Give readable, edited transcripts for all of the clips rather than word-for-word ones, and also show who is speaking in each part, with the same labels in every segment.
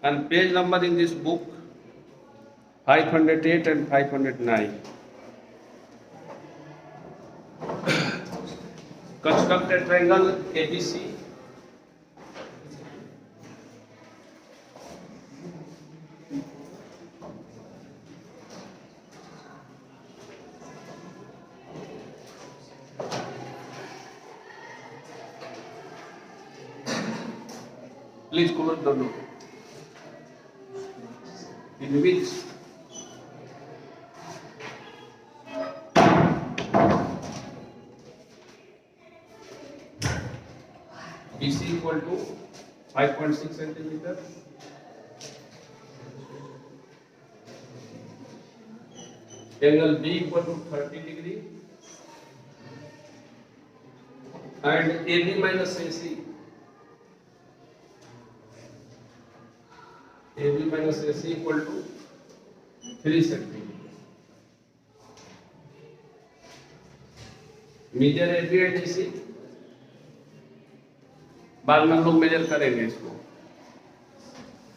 Speaker 1: and page number in this book 508 and 509. Construct a triangle ABC. Please close the door. In which BC equal to 5.6 centimeter, angle B equal to 30 degree, and AB minus AC. AB minus AC equal to 3 centimeter. Measure AB and DC बाद में हम लोग major करेंगे इसको।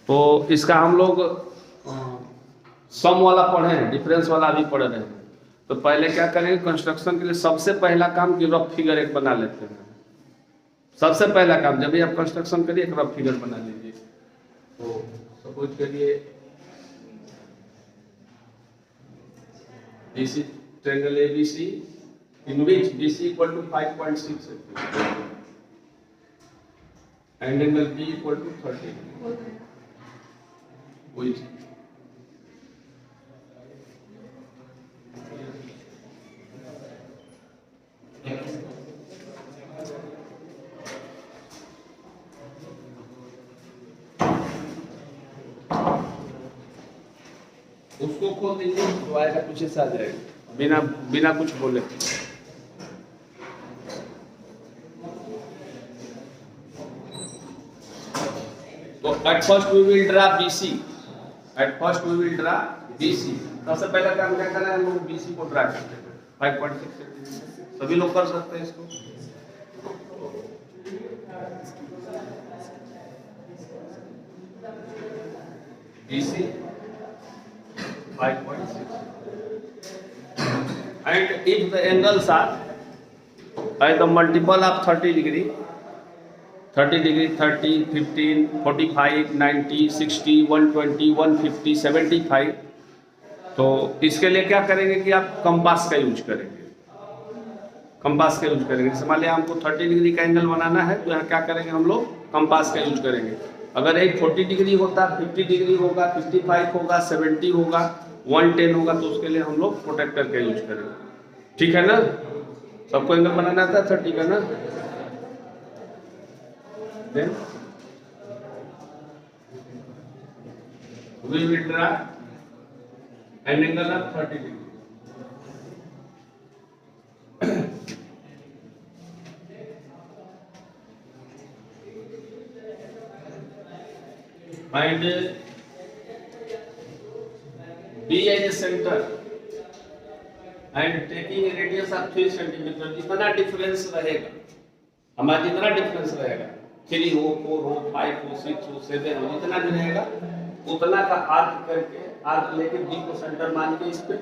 Speaker 1: तो इसका हम लोग सम वाला पढ़े हैं, डिफरेंस वाला अभी पढ़ रहे हैं। तो पहले क्या करेंगे, कंस्ट्रक्शन के लिए सबसे पहला काम कि रफ फिगर एक बना लेते हैं। सबसे पहला काम जब भी आप कंस्ट्रक्शन करिए एक रफ फिगर बना लीजिए। तो सपोज करिए BC triangle ABC in which BC equal to 5.6 centimeter and angle B equal to 30. Which उसको खोल दीजिए तो आएगा, पीछे से आ जाएगा बिना बिना कुछ बोले। तो at first we will draw BC. At first we will draw BC. सबसे पहला काम क्या करना है, हम लोग BC को ड्रा करते हैं 5.6 सेंटीमीटर। सभी लोग कर सकते हैं इसको। BC 5.6 and if the angles are at the multiple of 30 degree 30, 15, 45, 90, 60, 120, 150, 75, तो इसके लिए क्या करेंगे कि आप कंपास का यूज करेंगे। कंपास का यूज करेंगे। जैसे मान लिया हमको 30 डिग्री का एंगल बनाना है तो यहाँ क्या करेंगे, हम लोग कंपास का यूज करेंगे। अगर एक 40 डिग्री होता, 50 डिग्री होगा, 55 होगा, 70 होगा, 110 होगा, तो उसके लिए हम लोग प्रोटेक्टर का यूज करेंगे। ठीक है ना? सबको एंगल बनाना था 30 का ना। Then we will draw an angle of 30 degree. Find B as a center and taking a radius of 3 centimeter. जितना डिफरेंस रहेगा, हमारा जितना डिफरेंस रहेगा 3 हो, 4 हो, 5 हो, 6 हो, 7 हो, जितना भी रहेगा उतना का आर्क करके, आर्क लेके B को सेंटर मान के इस पे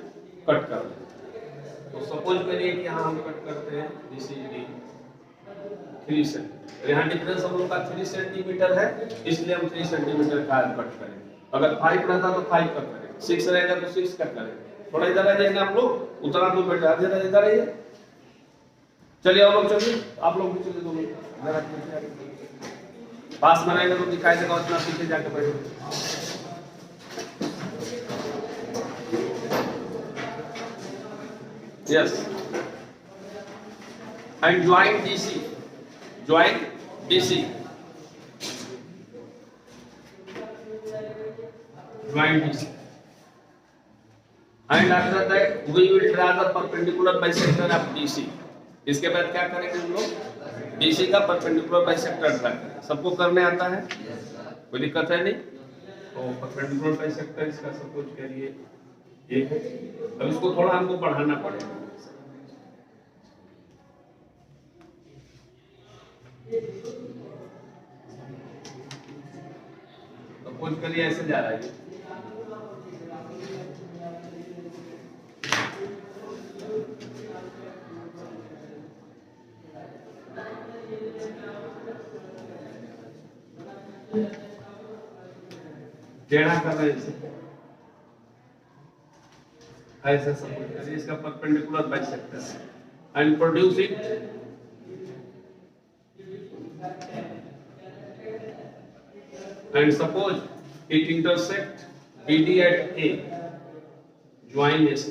Speaker 1: कट कर दें। तो सपोज करिए कि यहाँ हम कट करते हैं BCD 3 सेंटीमीटर। यहाँ डिफरेंस हम लोग का 3 सेंटीमीटर है, इसलिए हम 3 सेंटीमीटर का आर्क कट करेंगे। अगर 5 रहता तो 5 का करेंगे, 6 रहेगा तो 6 का करेंगे। थोड़ा इधर आ जाएंगे आप लोग, उतना तो बेटा इधर आइए। चलिए आप लोग, चलिए आप लोग भी चलिए, दोनों पास बनाएगा तो दिखाई देगा, उतना पीछे जाके बैठो। Yes and join DC, join DC, join DC and after that we will draw the perpendicular bisector of DC। इसके बाद क्या करेंगे हम लोग, DC का परपेंडिकुलर बाइसेक्टर ड्रा करेंगे। सबको करने आता है, कोई दिक्कत है नहीं? तो परपेंडिकुलर बाइसेक्टर इसका सपोज करिए ये है। अब इसको थोड़ा हमको बढ़ाना पड़ेगा। सपोज सपोज करिए ऐसे जा रहा है, टेढ़ा कर रहे हैं ऐसे सपोज करिए, इसका perpendicular bisector and produce it and suppose it intersect BD at A, join AC.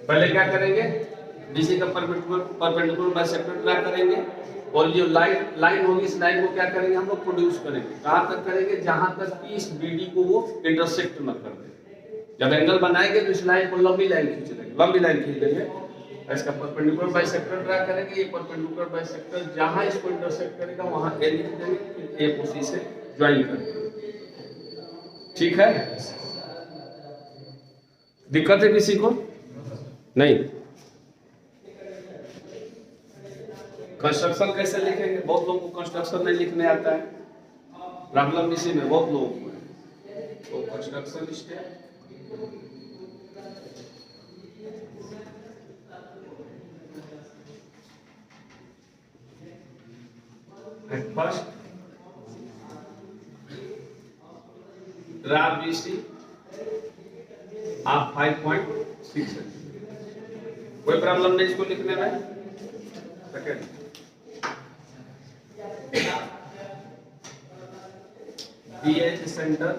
Speaker 1: पहले क्या करेंगे, BC का परपेंडिकुलर बाइसेक्टर ड्रा करेंगे और जो लाइन होगी इस लाइन को क्या करेंगे हम लोग प्रोड्यूस करेंगे, कहां तक करेंगे, जहां तक कि इस BD को वो इंटरसेक्ट न कर दे। जब एंगल बनाएंगे तो इस लाइन को लंबी लाइन खींच लेंगे, लंबी लाइन खींच लेंगे, इसका परपेंडिकुलर बाइसेक्टर ड्रा करेंगे, ये परपेंडिकुलर बाइसेक्टर जहां इसको इंटरसेक्ट करेगा वहां ए लिख देंगे, फिर ए को सी से ज्वाइन कर देंगे। ठीक है, दिक्कत है किसी को? नहीं। कंस्ट्रक्शन कैसे लिखेंगे? बहुत लोगों को कंस्ट्रक्शन नहीं लिखने आता है, प्रॉब्लम इसी में बहुत लोगों को है। तो construction step at first draw BC आप 5.6 है, कोई प्रॉब्लम नहीं इसको लिखने में। Second BH centre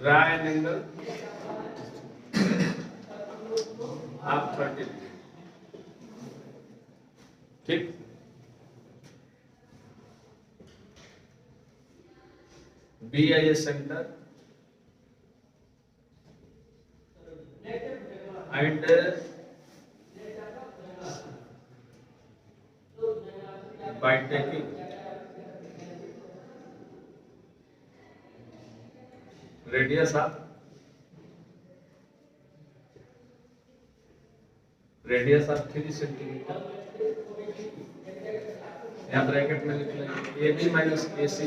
Speaker 1: draw an angle आप 30, ठीक। BI centre and by taking radius of 3 centimetre, यहाँ ब्रैकेट में लिख लेंगे AB minus AC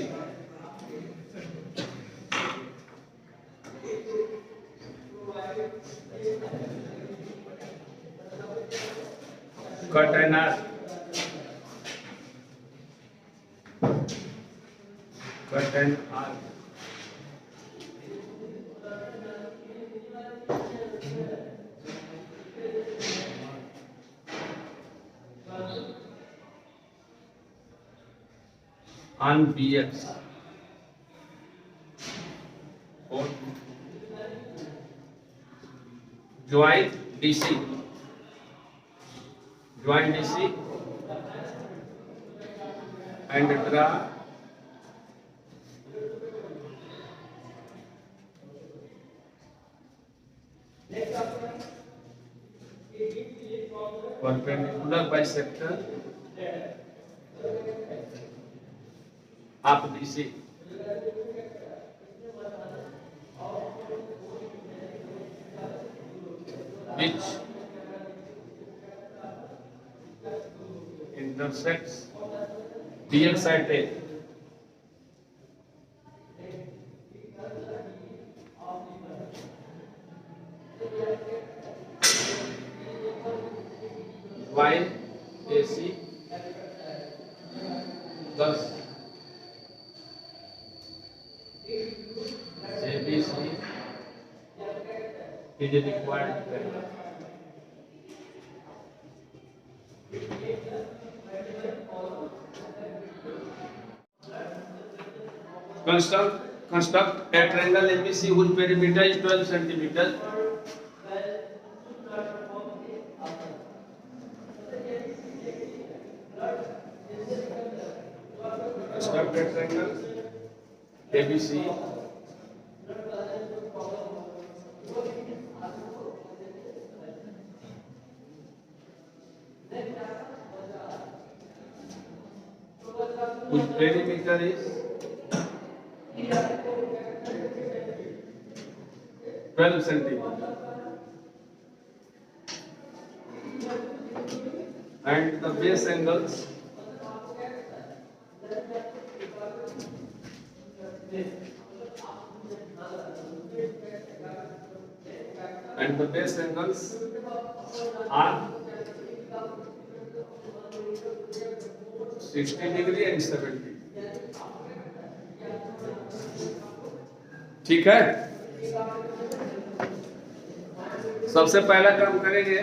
Speaker 1: cut an arc, cut an arc on BX और join DC and draw perpendicular bisector of DC which intersects BX at A while AC 10 ABC is required to construct a triangle ABC whose perimeter is 12 centimeters. Construct a triangle ABC whose perimeter is 12 centimeter. And the base angles are 60 degree and 70. ठीक है, सबसे पहला काम करेंगे,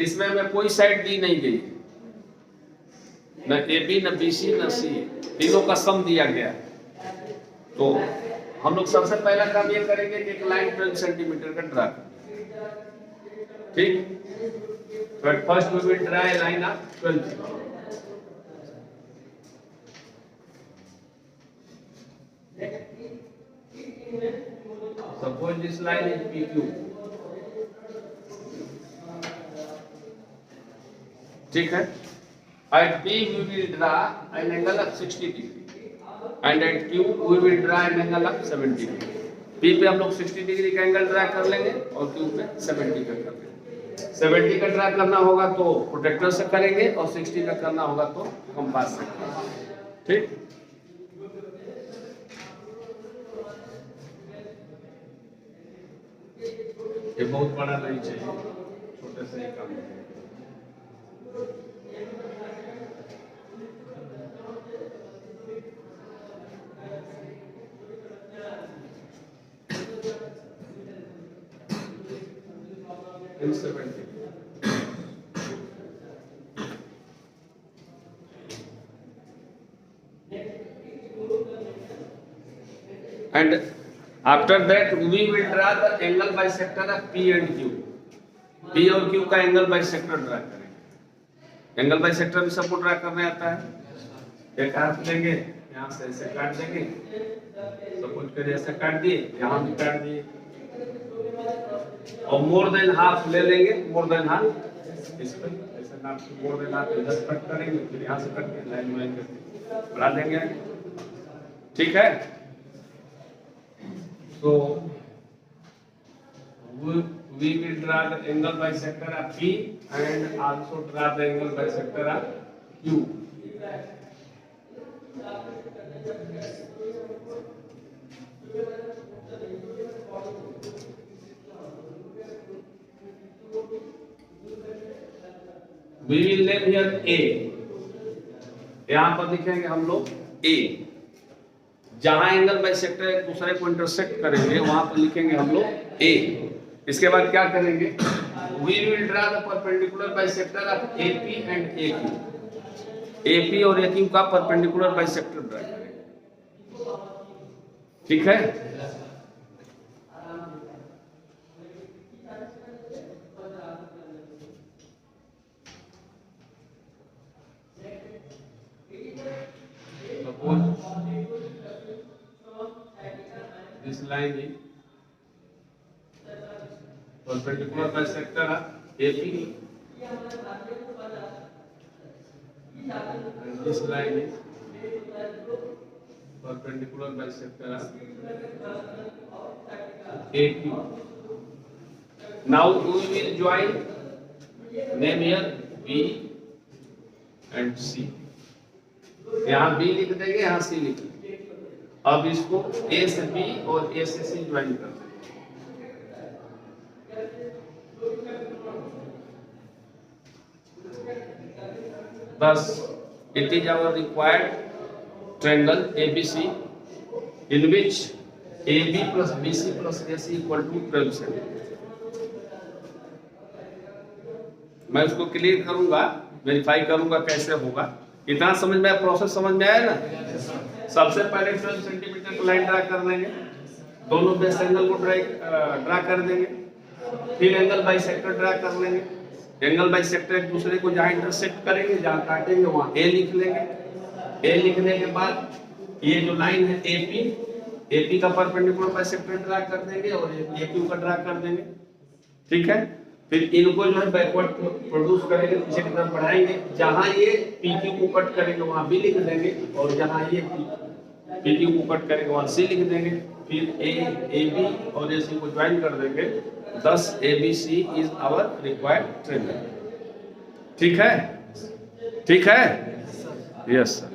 Speaker 1: इसमें हमें कोई side दी नहीं गई, न AB न BC न C, तीनों का सम दिया गया। तो हम लोग सबसे पहला काम ये करेंगे कि एक लाइन 12 सेंटीमीटर का ड्रा, ठीक। But first we will draw a line of 12। Suppose this line is PQ, ठीक है। At P we will draw an angle of 60 degree and at Q we will draw an angle of 70 degree। P पे हम लोग 60 degree का angle draw कर लेंगे और Q पे 70 का कर लेंगे। 70 का ड्रा करना होगा तो प्रोटेक्टर से करेंगे और 60 का करना होगा तो कंपास से करेंगे, ठीक। ये बहुत बड़ा नहीं चाहिए, छोटे से ही काम है। And after that we will draw the angle bisector of P and Q। P और Q का एंगल बाइसेक्टर ड्रा करेंगे। एंगल बाइसेक्टर भी सबको ड्रा करने आता है। एक हाथ लेंगे, यहाँ से ऐसे काट देंगे, सपोज करिए ऐसे काट दिए, यहाँ भी काट दिए, और मोर देन हाफ ले लेंगे, मोर देन हाफ इस पर ऐसे नाप से मोर देन हाफ इधर कट करेंगे, फिर यहाँ से कट के लाइन वाइन करके बढ़ा देंगे, ठीक है। So we will draw the angle bisector of P and also draw the angle bisector of Q। We will name here A। यहाँ पर लिखेंगे हम लोग A। जहां एंगल बाइसेक्टर एक दूसरे को इंटरसेक्ट करेंगे वहां पर लिखेंगे हम लोग A। इसके बाद क्या करेंगे, we will draw the perpendicular bisector of AP and AQ। AP और AQ का परपेंडिकुलर बाइसेक्टर ड्रा करेंगे, ठीक है। This line is perpendicular bisector of AP and this line is perpendicular bisector of AQ। Now we will join, name here B and C। यहाँ B लिख देंगे, यहाँ C लिख देंगे। अब इसको A से B और A से C ज्वाइन कर देंगे। Thus, it is our required triangle ABC in which AB plus BC plus AC equal to 12 centimeter। मैं उसको क्लियर करूंगा, वेरीफाई करूंगा कैसे होगा। इतना समझ में आया, प्रोसेस समझ में आया ना। सबसे पहले 12 सेंटीमीटर की लाइन ड्रा कर लेंगे, दोनों बेस एंगल को ड्रा कर देंगे, फिर एंगल बाइसेक्टर ड्रा कर लेंगे। एंगल बाइसेक्टर एक दूसरे को जहां इंटरसेक्ट करेंगे, जहां काटेंगे वहां A लिख लेंगे। A लिखने के बाद ये जो लाइन है AP का परपेंडिकुलर बाइसेक्टर ड्रा कर देंगे और AQ का ड्रा कर देंगे, ठीक है। फिर इनको जो है बैकवर्ड प्रोड्यूस करेंगे, पीछे की तरफ बढ़ाएंगे। जहां ये PQ को कट करेंगे वहां B लिख देंगे और जहां ये PQ को कट करेंगे वहां C लिख देंगे। फिर ए बी और ए सी को ज्वाइन कर देंगे, 10 ABC इज आवर रिक्वायर्ड ट्रिगन। ठीक है, ठीक है, यस सर।